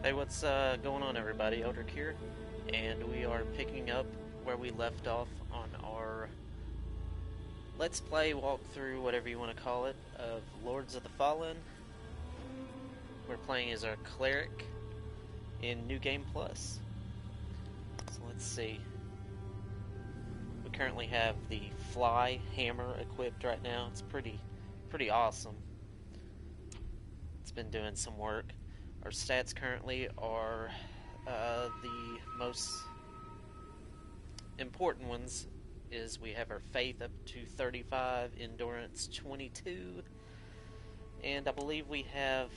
Hey, what's going on, everybody? Eldrick here, and we are picking up where we left off on our Let's Play, walkthrough, whatever you want to call it, of Lords of the Fallen. We're playing as our Cleric in New Game Plus. So let's see. We currently have the Fly Hammer equipped right now. It's pretty awesome. It's been doing some work. Our stats currently are the most important ones is we have our faith up to 35, endurance 22, and I believe we have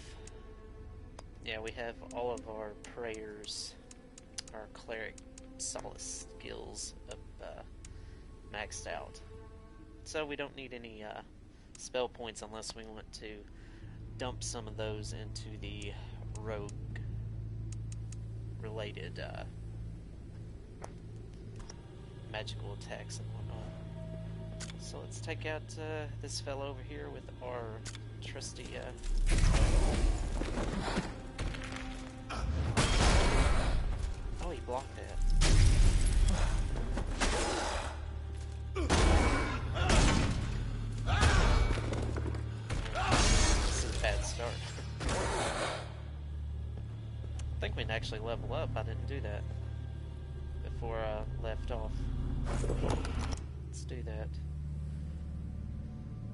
all of our prayers, our cleric solace skills up maxed out. So we don't need any spell points unless we want to dump some of those into the rogue related magical attacks and whatnot. So let's take out this fellow over here with our trusty oh, he blocked that. This is a bad start. I think we can actually level up. I didn't do that before I left off. Let's do that.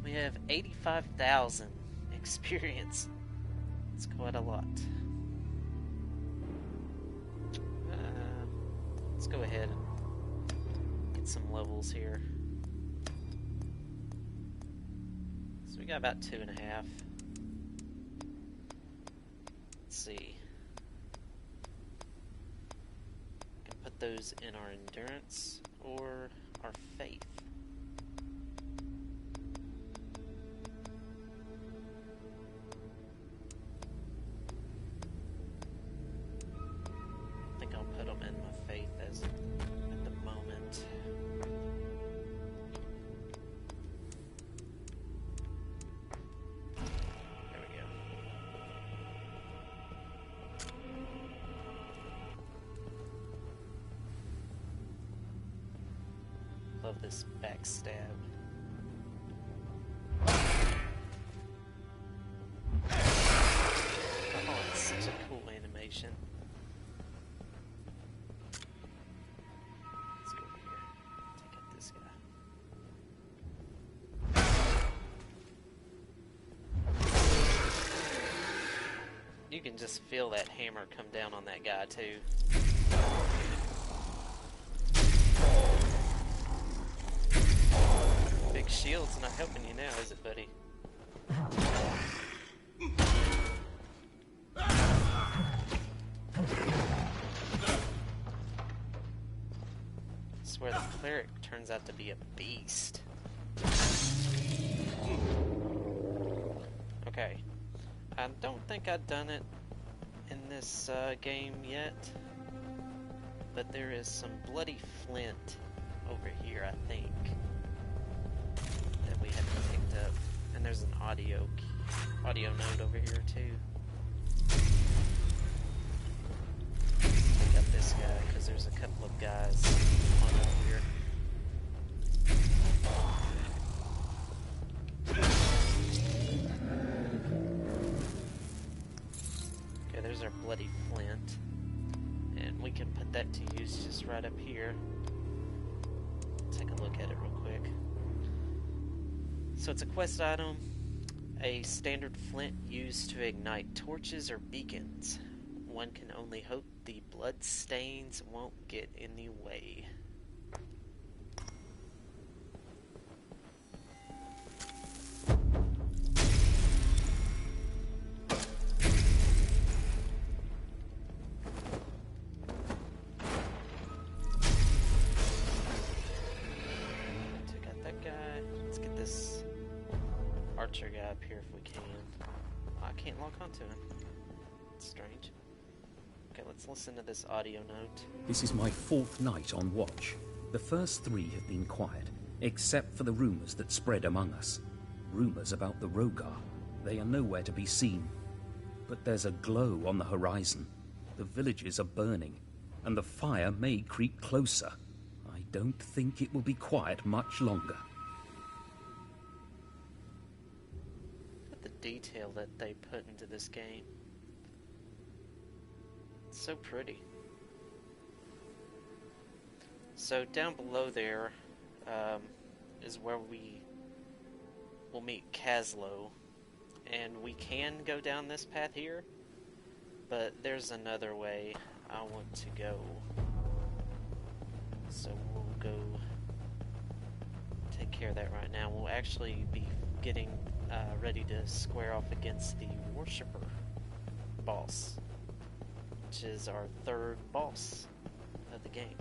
We have 85,000 experience. It's quite a lot. Let's go ahead and get some levels here. So we got about 2.5. Let's see. Those in our endurance or our faith. I think I'll put them in my faith as at the moment. There we go. Love this backstab. Oh, it's such a cool animation. Let's go over here. Take out this guy. You can just feel that hammer come down on that guy too. Big shield's not helping you now, is it, buddy? I swear the cleric turns out to be a beast. Okay. I don't think I've done it in this game yet, but there is some bloody flint over here, I think. We haven't picked up, and there's an audio node over here too. Pick up this guy because there's a couple of guys on over here. Okay, there's our bloody flint, and we can put that to use just right up here. Take a look at it real quick. So it's a quest item, a standard flint used to ignite torches or beacons. One can only hope the blood stains won't get in the way. Took out that guy. Let's get this archer guy up here if we can. Oh, I can't lock onto him. It's strange. Okay, let's listen to this audio note. This is my 4th night on watch. The first 3 have been quiet, except for the rumours that spread among us. Rumours about the Rogar. They are nowhere to be seen. But there's a glow on the horizon. the villages are burning, and the fire may creep closer. I don't think it will be quiet much longer. Look at the detail that they put into this game. It's so pretty. So down below there is where we will meet Caslow, and we can go down this path here, but there's another way I want to go. So we'll go take care of that right now. We'll actually be getting ready to square off against the Worshipper boss, which is our third boss of the game.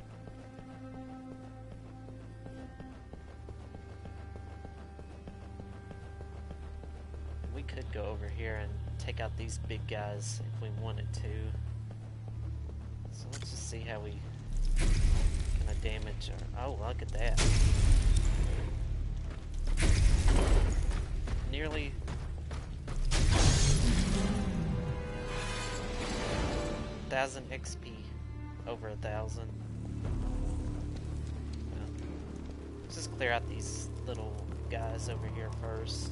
We could go over here and take out these big guys if we wanted to. So let's just see how we kind of damage our... Oh, look at that. Nearly... 1,000 XP. Over 1,000. Let's just clear out these little guys over here first.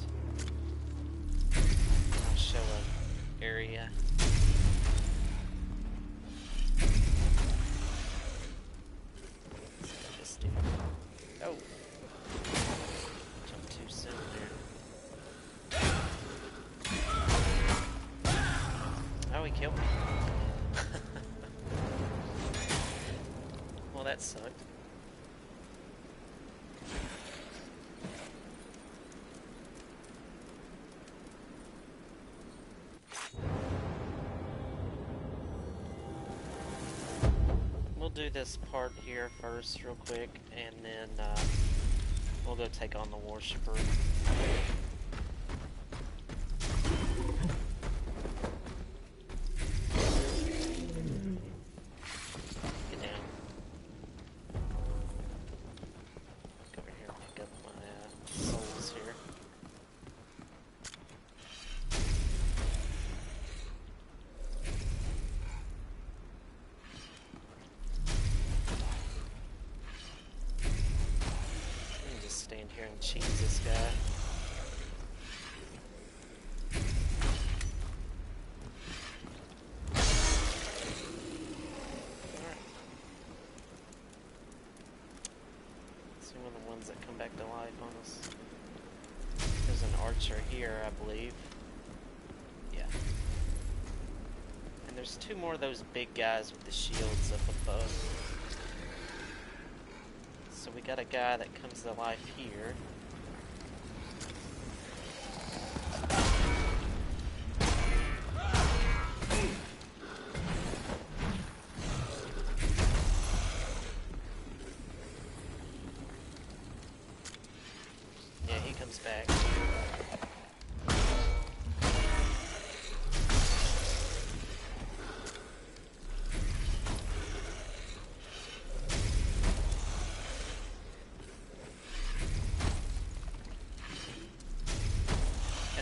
I'll show an area. Just do. Oh, jumped too soon there. Oh, he killed me. Well, that sucked. We'll do this part here first real quick, and then we'll go take on the Worshipper. Get down. Go over here and pick up my souls here. Stand here and cheese this guy. Alright. See one of the ones that come back to life on us. There's an archer here, I believe. Yeah. And there's two more of those big guys with the shields up above. So we got a guy that comes to life here. Yeah, he comes back.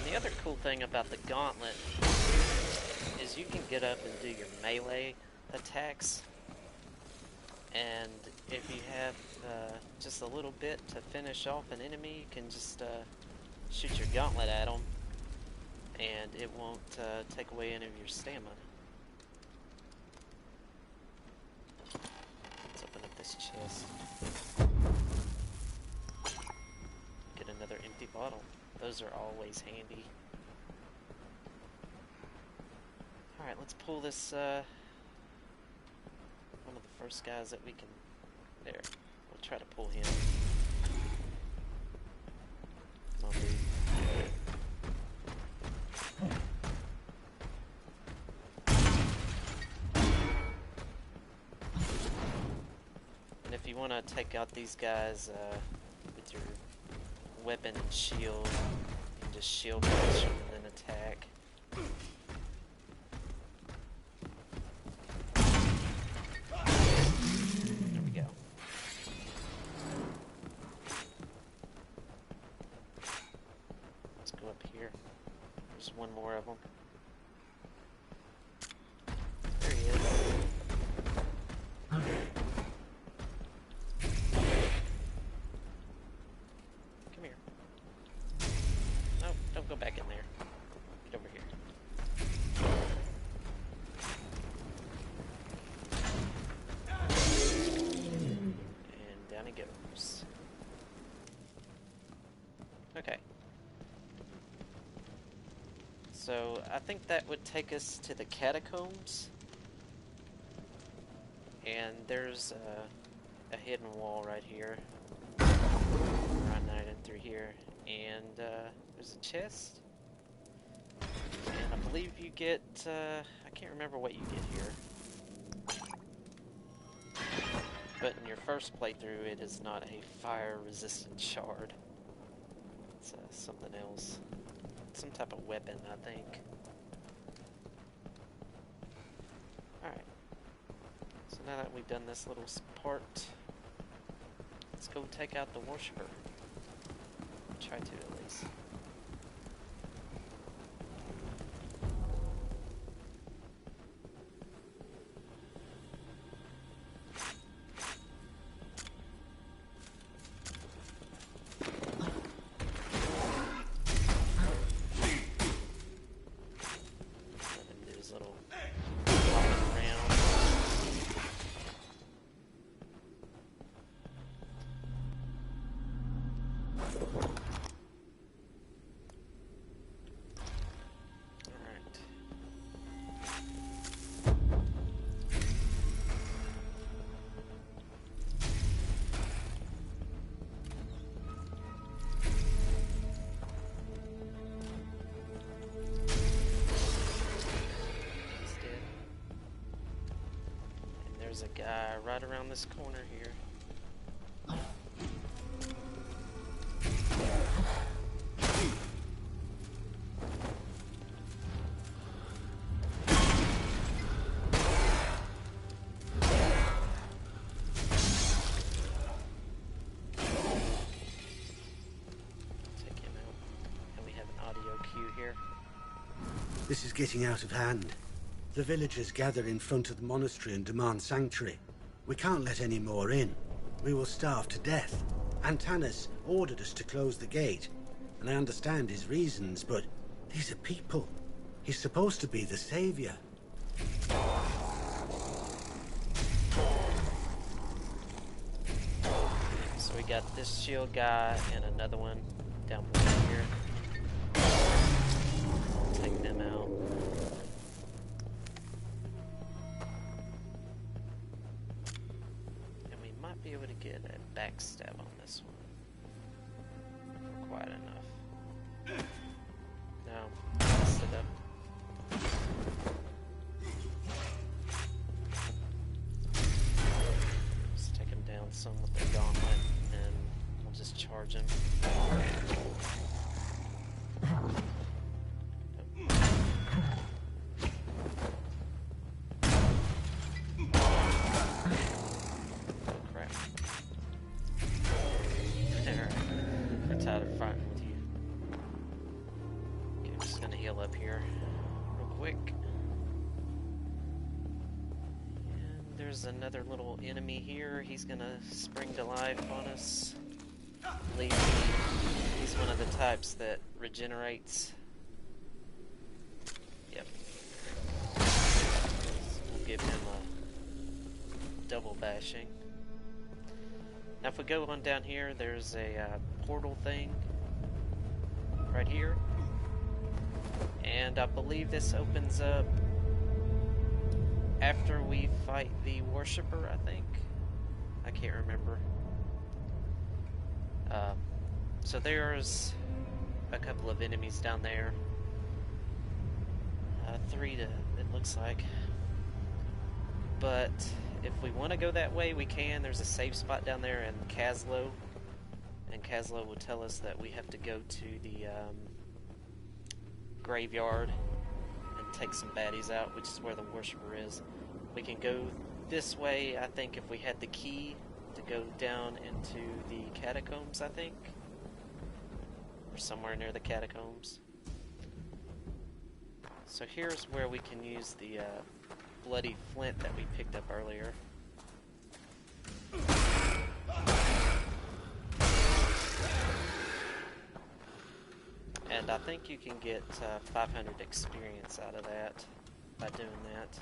The other cool thing about the gauntlet is you can get up and do your melee attacks, and if you have just a little bit to finish off an enemy, you can just shoot your gauntlet at them, and it won't take away any of your stamina. Let's open up this chest. Get another empty bottle. Those are always handy. Alright, let's pull this, one of the first guys that we can... There. We'll try to pull him. Come on, dude. And if you want to take out these guys, with your weapon and shield, you can just shield punch them and then attack. There we go. Let's go up here. There's one more of them. There he is. So I think that would take us to the catacombs. And there's a hidden wall right here. Run right in through here. And there's a chest. And I believe you get, I can't remember what you get here. But in your first playthrough, it is not a fire-resistant shard. It's something else. Some type of weapon, I think. Alright. So now that we've done this little part, let's go take out the worshiper. Try to, at least. There's a guy right around this corner here. Take him out. And we have an audio cue here. This is getting out of hand. The villagers gather in front of the monastery and demand sanctuary. We can't let any more in. We will starve to death. Antanas ordered us to close the gate, and I understand his reasons, but these are people. He's supposed to be the savior. So we got this shield guy and another one down below here. Take them out. Be able to get a backstab on this one for quite enough. No, messed it up. Just take him down some with the gauntlet, and we'll just charge him. Up here real quick. And there's another little enemy here. He's gonna spring to life on us. I believe he's one of the types that regenerates. Yep. We'll give him a double bashing. Now if we go on down here, there's a portal thing right here. And I believe this opens up after we fight the worshiper, I think. I can't remember. So there's a couple of enemies down there. 3 it looks like. But if we want to go that way, we can. There's a safe spot down there in Caslow. And Caslow will tell us that we have to go to the graveyard and take some baddies out, which is where the worshiper is. We can go this way, I think, if we had the key to go down into the catacombs, I think. Or somewhere near the catacombs. So here's where we can use the bloody flint that we picked up earlier. And I think you can get 500 experience out of that by doing that.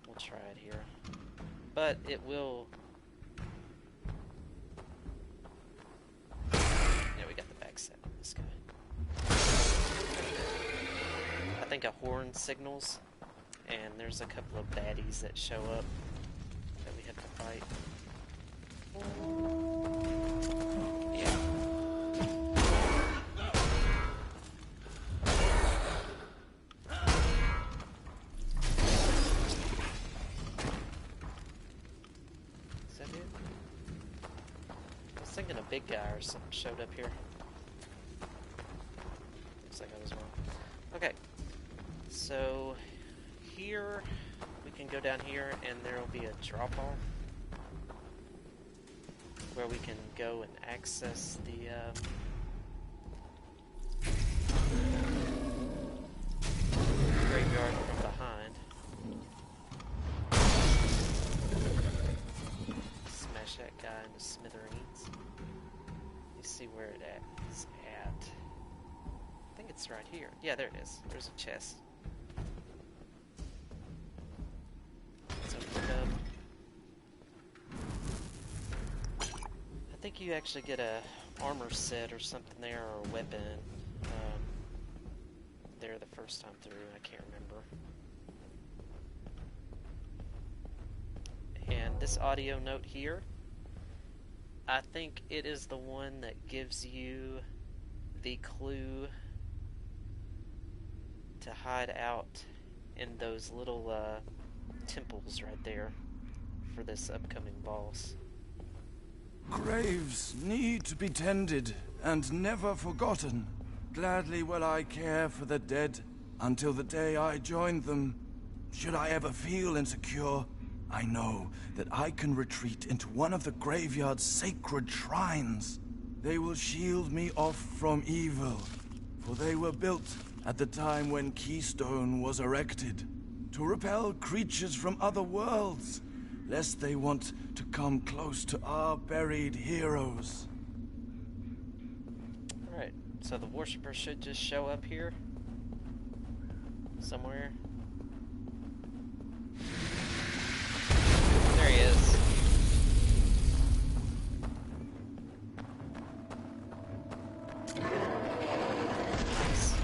We'll try it here. But it will... Yeah, we got the backstab on this guy. think a horn signals, and there's a couple of baddies that show up that we have to fight. Yeah. Is that it? I was thinking a big guy or something showed up here. Looks like I was wrong. Okay. So here we can go down here and there will be a drop-off where we can go and access the graveyard from behind. Smash that guy into smithereens. Let me see where it is at. I think it's right here. Yeah, there it is. There's a chest. Let's open it up. I think you actually get a armor set or something there, or a weapon there the first time through. I can't remember. And this audio note here, I think it is the one that gives you the clue to hide out in those little temples right there for this upcoming boss. Graves need to be tended and never forgotten. Gladly will I care for the dead until the day I join them. Should I ever feel insecure, I know that I can retreat into one of the graveyard's sacred shrines. They will shield me off from evil, for they were built at the time when Keystone was erected, to repel creatures from other worlds, lest they want to come close to our buried heroes. Alright, so the worshipper should just show up here somewhere. There he is. Nice.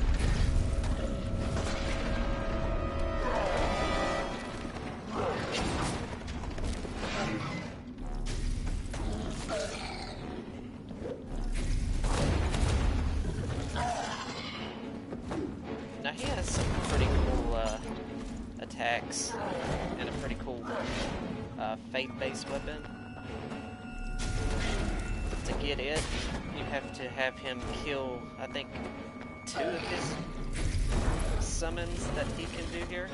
Now he has some pretty cool attacks and a pretty cool faith-based weapon. To get it, you have to have him kill, I think, 2 of his summons that he can do here.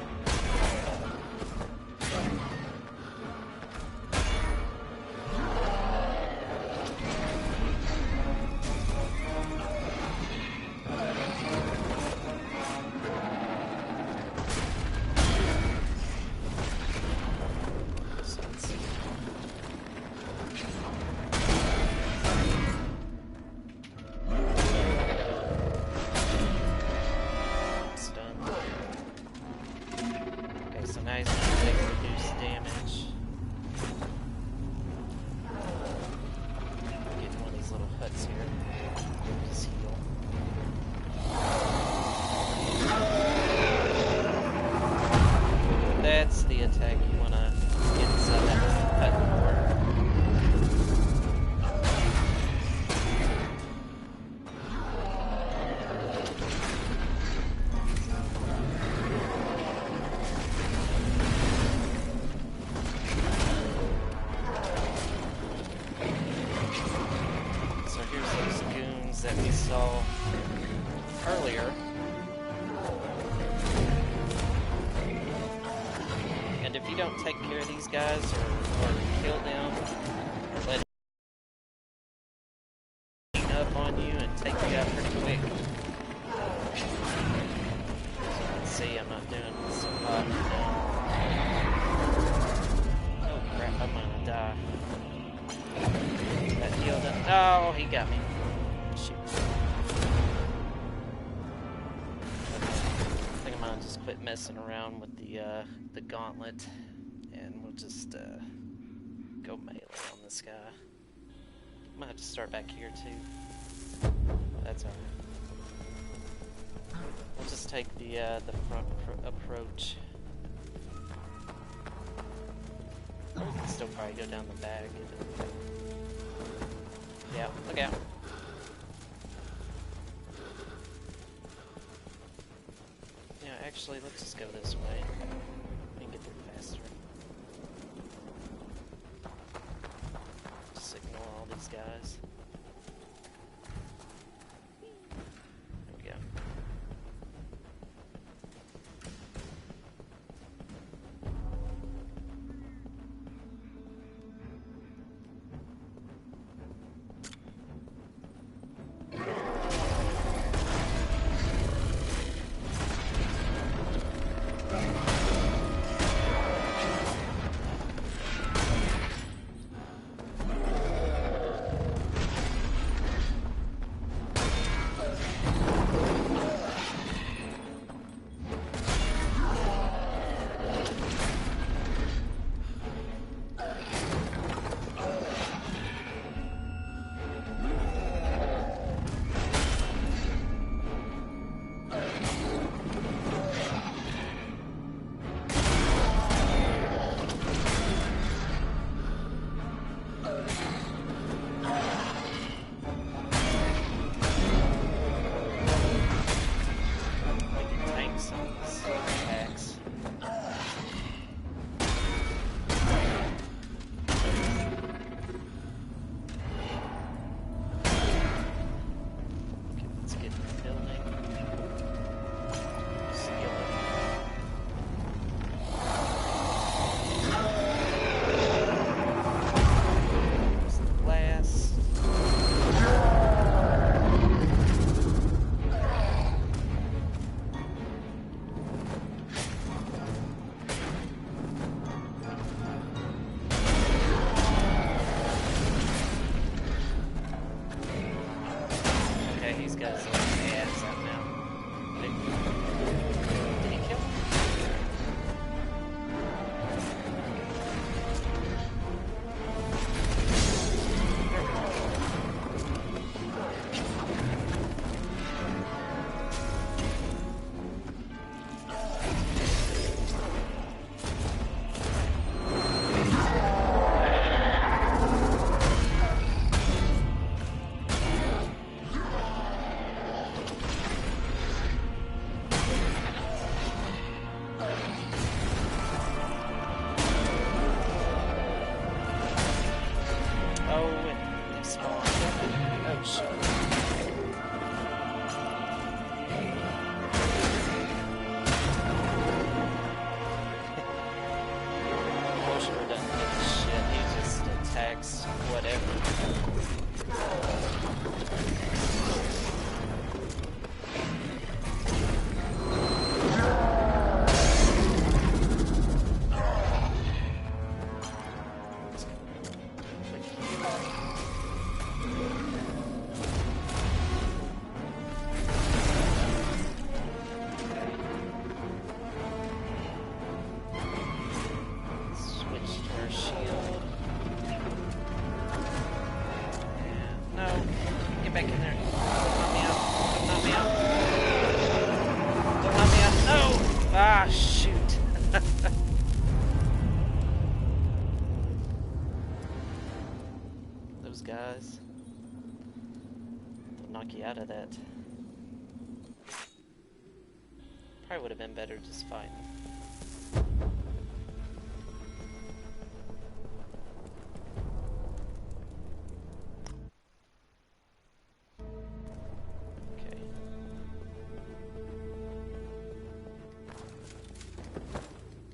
That's the attack you want to get inside that hut for. So here's those goons that we saw earlier. And if you don't take care of these guys or kill them, or let them sneak up on you and take you out pretty quick. As you can see, I'm not doing so hot now. Oh crap, I'm gonna die. That healed him. Oh, he got me. Shoot. I think I'm gonna just quit messing around with the gauntlet, and we'll just go melee on this guy. I might have to start back here too. That's alright. We'll just take the front approach. Or we can still probably go down the back. Yeah, look out. Yeah, actually, let's just go this way and get there faster. Just ignore all these guys. There we go. Guys, they'll knock you out of that. Probably would have been better just fighting. Okay.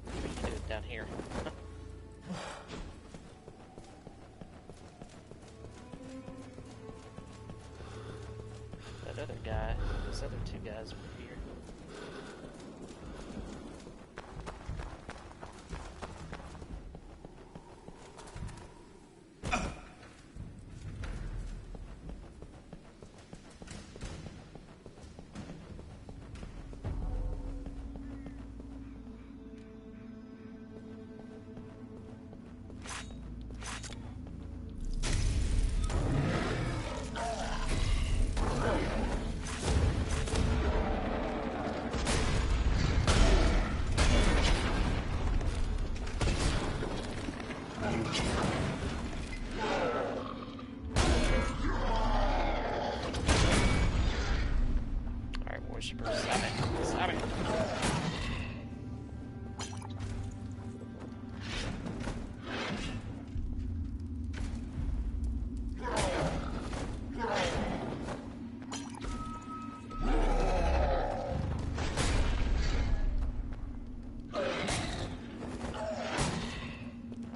We can do it down here. Other guy, those other two guys were here. worshiper. Stop it. Stop it.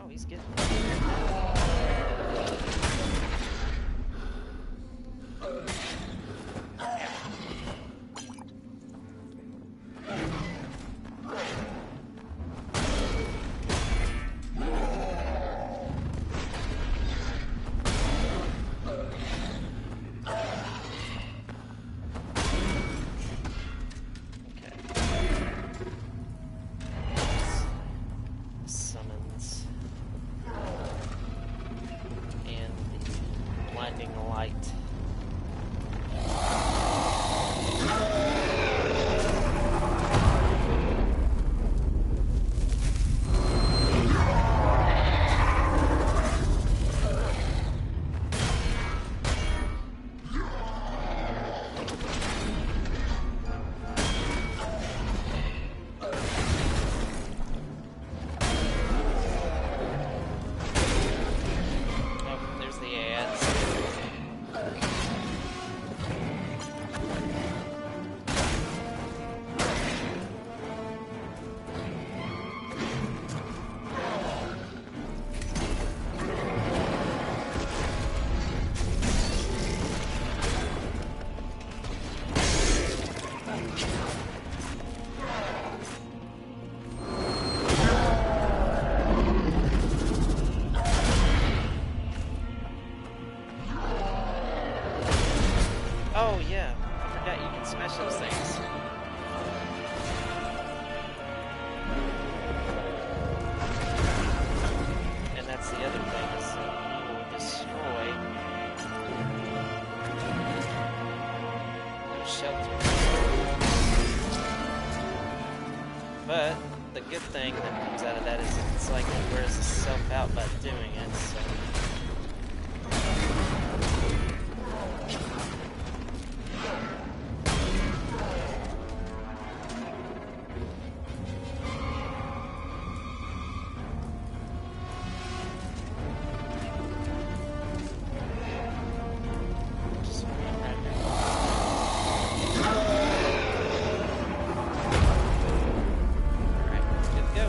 Oh, he's getting summons and the blinding light. Oh, there's the ads. Oh yeah, I forgot you can smash those things. And that's the other thing, is that you will destroy those shelters. But the good thing that comes out of that is it's like it wears itself out by doing it, so. Just run right there. Alright, good to go.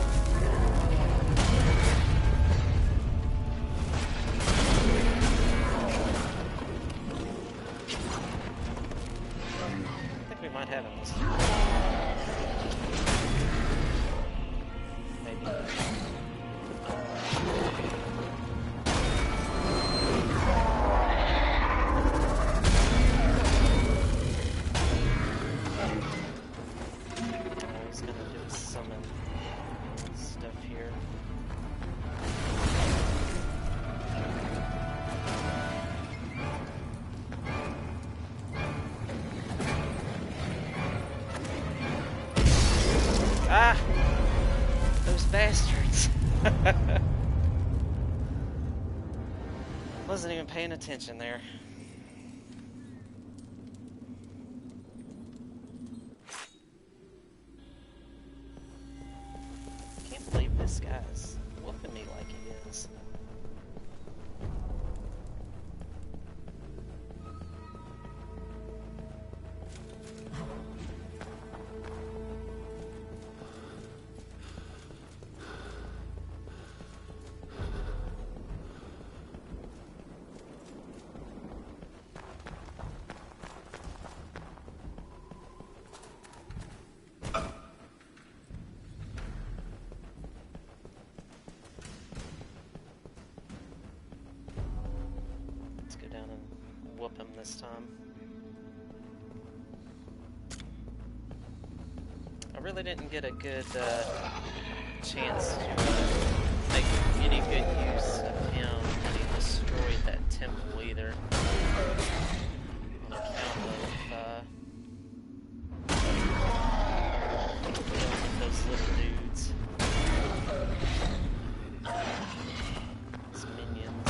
I think we might have him this time. Maybe. All he's gonna do is summon stuff here. Ah! Those bastards! Wasn't even paying attention there. Can't believe this guy's whooping me like he is. Let's go down and whoop him this time. I really didn't get a good chance to make any good use of him when he destroyed that temple either. On account of dealing with those little dudes. His minions.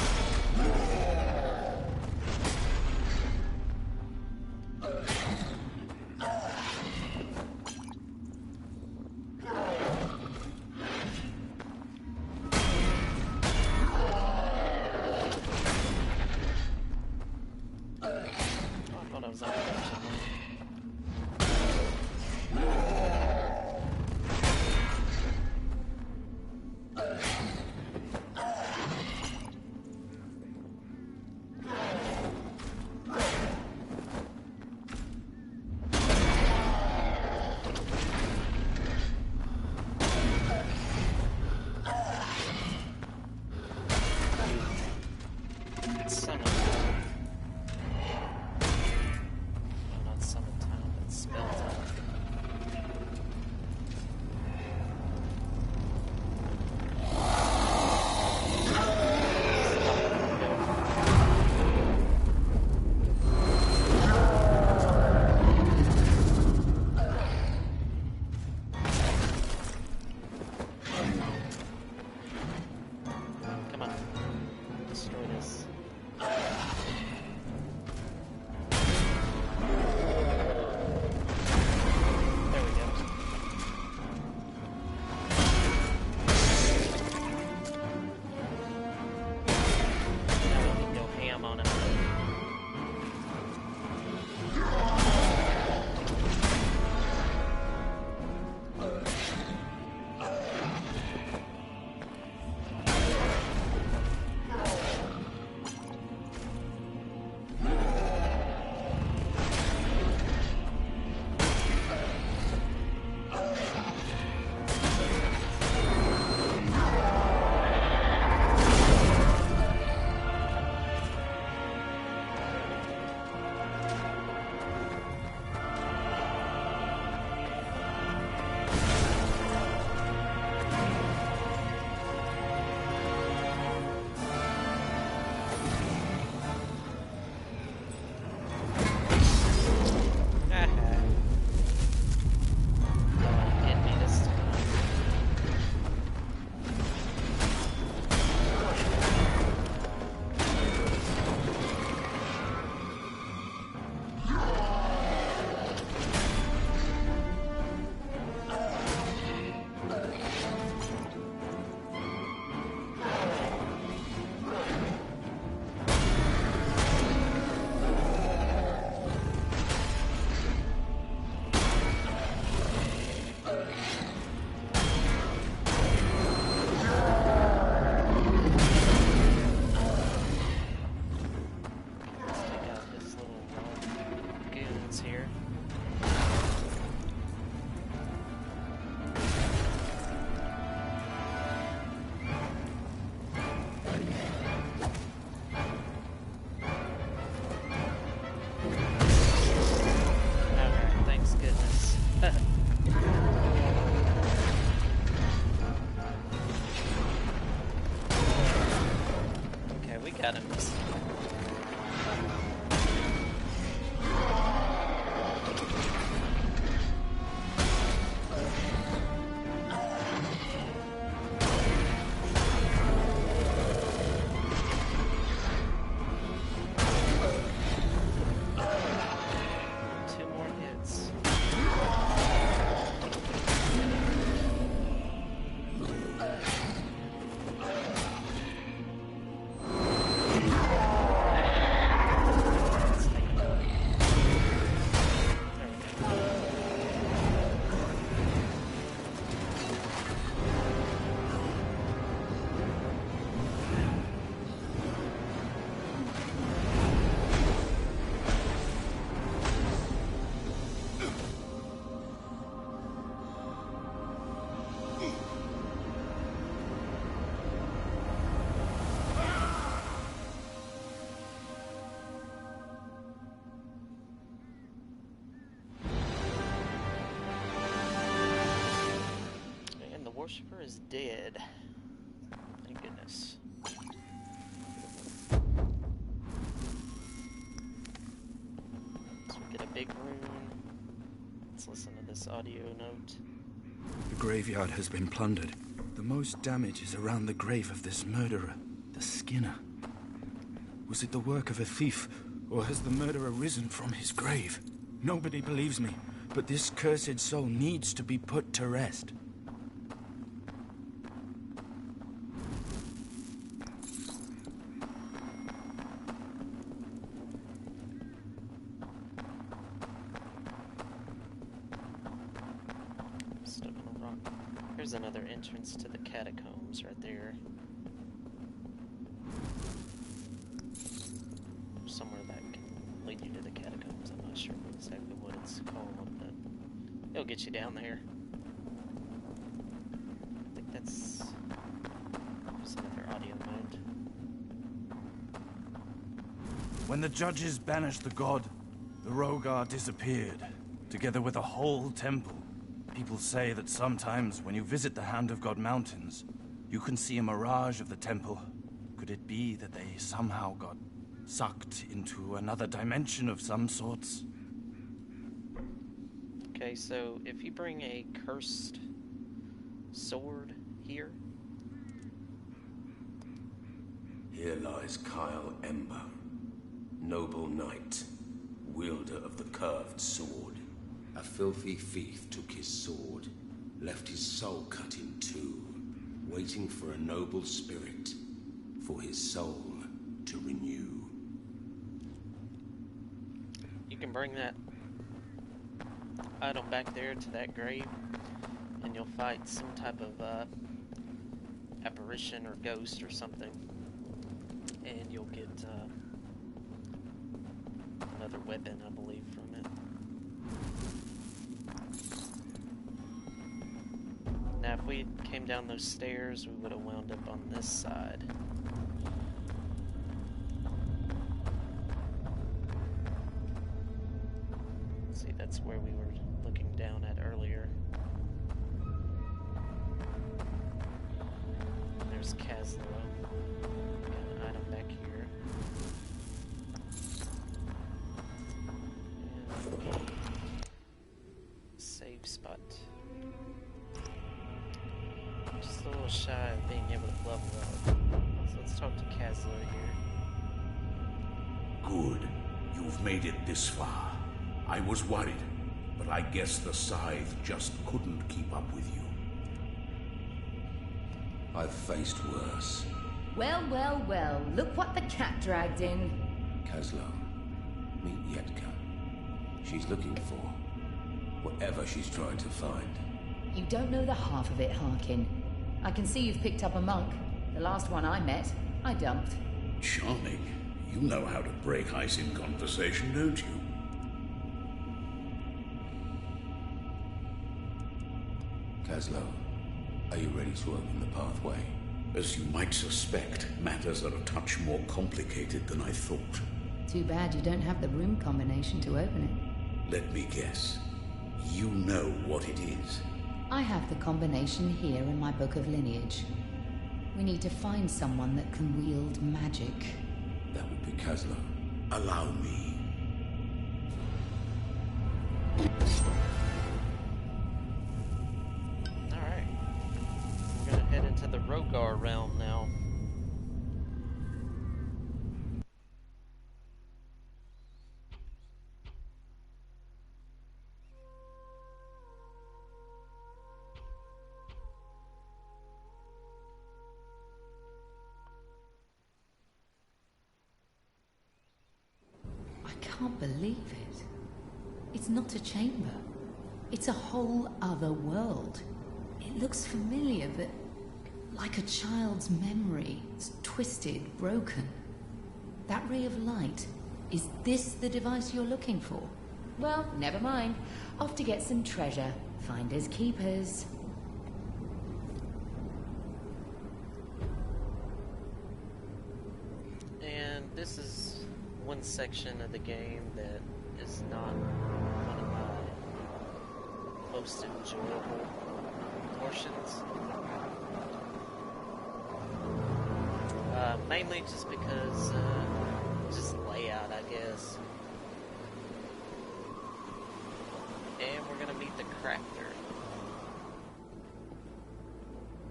dead. Thank goodness. So we get a big room. Let's listen to this audio note. The graveyard has been plundered. The most damage is around the grave of this murderer, the Skinner. Was it the work of a thief, or has the murderer risen from his grave? Nobody believes me, but this cursed soul needs to be put to rest. Stuck on a rock. Here's another entrance to the catacombs right there. Somewhere that can lead you to the catacombs. I'm not sure exactly what it's called, but it'll get you down there. I think that's another audio mode. When the judges banished the god, the Rogar disappeared, together with a whole temple. People say that sometimes when you visit the Hand of God Mountains, you can see a mirage of the temple. Could it be that they somehow got sucked into another dimension of some sorts? Okay, so if you bring a cursed sword here... Here lies Kyle Ember, noble knight, wielder of the curved sword. A filthy thief took his sword, left his soul cut in two, waiting for a noble spirit, for his soul to renew. You can bring that item back there to that grave, and you'll fight some type of apparition or ghost or something, and you'll get another weapon, I believe, from it. Now, if we came down those stairs, we would have wound up on this side. See, that's where we were looking down at earlier. There's Caslo. Got an item back here. And save spot. Just a little shy of being able to level up. So let's talk to Caslo here. Good. You've made it this far. I was worried, but I guess the scythe just couldn't keep up with you. I've faced worse. Well, well, well, look what the cat dragged in. Caslo, meet Yetka. She's looking for whatever she's trying to find. You don't know the half of it, Harkin. I can see you've picked up a monk. The last one I met, I dumped. Charming. You know how to break ice in conversation, don't you? Caslo, are you ready to open the pathway? As you might suspect, matters are a touch more complicated than I thought. Too bad you don't have the room combination to open it. Let me guess. You know what it is. I have the combination here in my book of lineage. We need to find someone that can wield magic. That would be Caslo. Allow me. Alright. We're gonna head into the Rogar realm now. I can't believe it. It's not a chamber. It's a whole other world. It looks familiar, but like a child's memory. It's twisted, broken. That ray of light, is this the device you're looking for? Well, never mind. Off to get some treasure. Finders keepers. And this is one section of the game that is not one of my most enjoyable portions. Mainly just because, just layout, I guess. And we're gonna meet the crafter.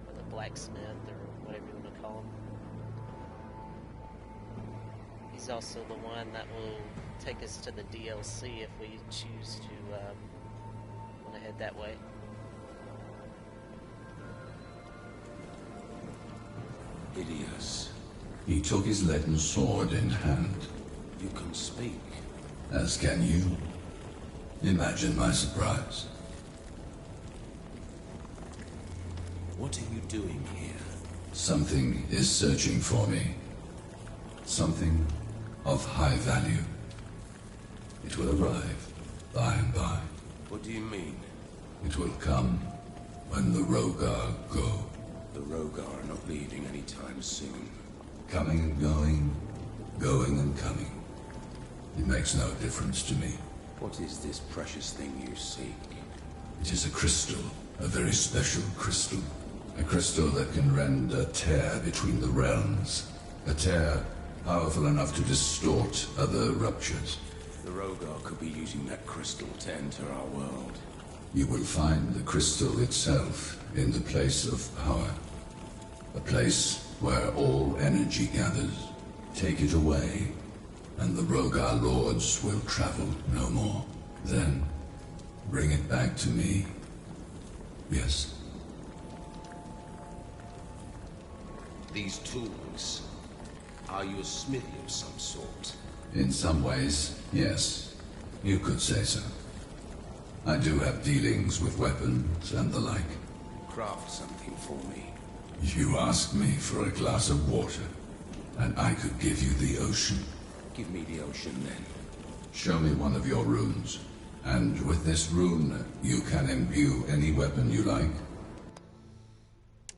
Or the blacksmith, or whatever you want to call him. He's also the one that will take us to the DLC if we choose to, want to head that way. Hideous. He took his leaden sword in hand. You can speak. As can you. Imagine my surprise. What are you doing here? Something is searching for me. Something of high value. It will arrive by and by. What do you mean? It will come when the Rogar go. The Rogar are not leaving anytime soon. Coming and going, going and coming. It makes no difference to me. What is this precious thing you seek? It is a crystal, a very special crystal. A crystal that can rend a tear between the realms. A tear powerful enough to distort other ruptures. The Rogar could be using that crystal to enter our world. You will find the crystal itself in the place of power. A place where all energy gathers. Take it away, and the Rogar lords will travel no more. Then, bring it back to me. Yes. These tools, are you a smithy of some sort? In some ways, yes. You could say so. I do have dealings with weapons and the like. Craft something for me. You asked me for a glass of water, and I could give you the ocean. Give me the ocean then. Show me one of your runes, and with this rune, you can imbue any weapon you like.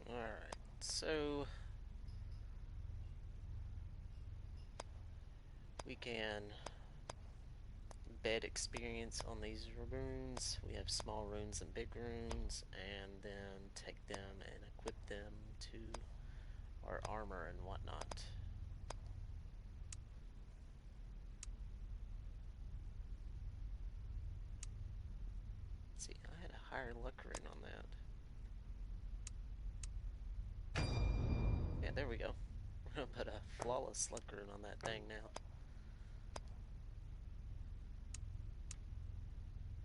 Alright, so we can bed experience on these runes. We have small runes and big runes, and then take them and equip them to our armor and whatnot. Let's see, I had a higher luck rune on that. Yeah, there we go. We're gonna put a flawless luck rune on that thing now.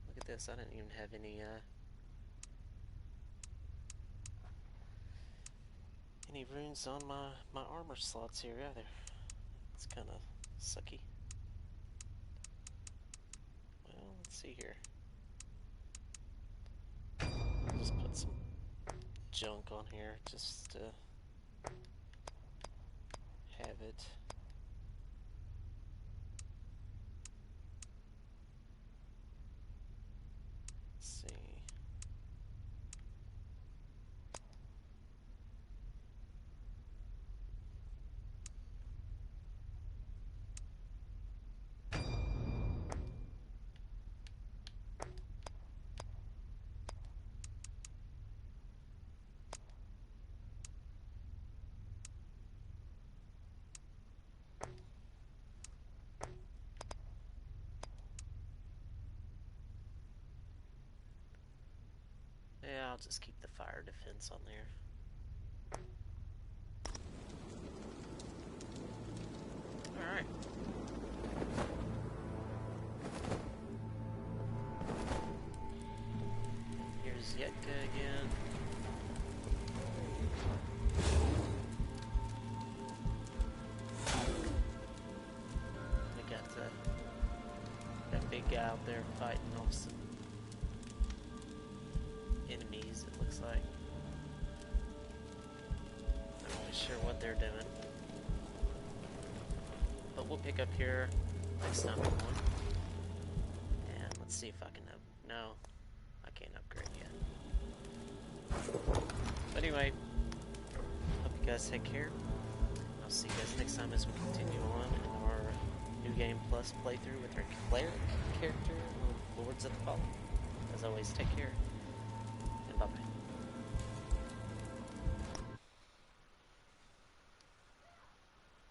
Look at this, I didn't even have any runes on my armor slots here either. It's kind of sucky. Well, let's see here. I'll just put some junk on here just to have it. Let's see. Yeah, I'll just keep the fire defense on there. Alright. Here's Yetka again. We got that big guy out there fighting off some enemies, it looks like. Not really sure what they're doing. But we'll pick up here next time we want. And let's see if I can no, I can't upgrade yet. But anyway, hope you guys take care. I'll see you guys next time as we continue on in our New Game Plus playthrough with our Cleric character, Lords of the Fallen. As always, take care.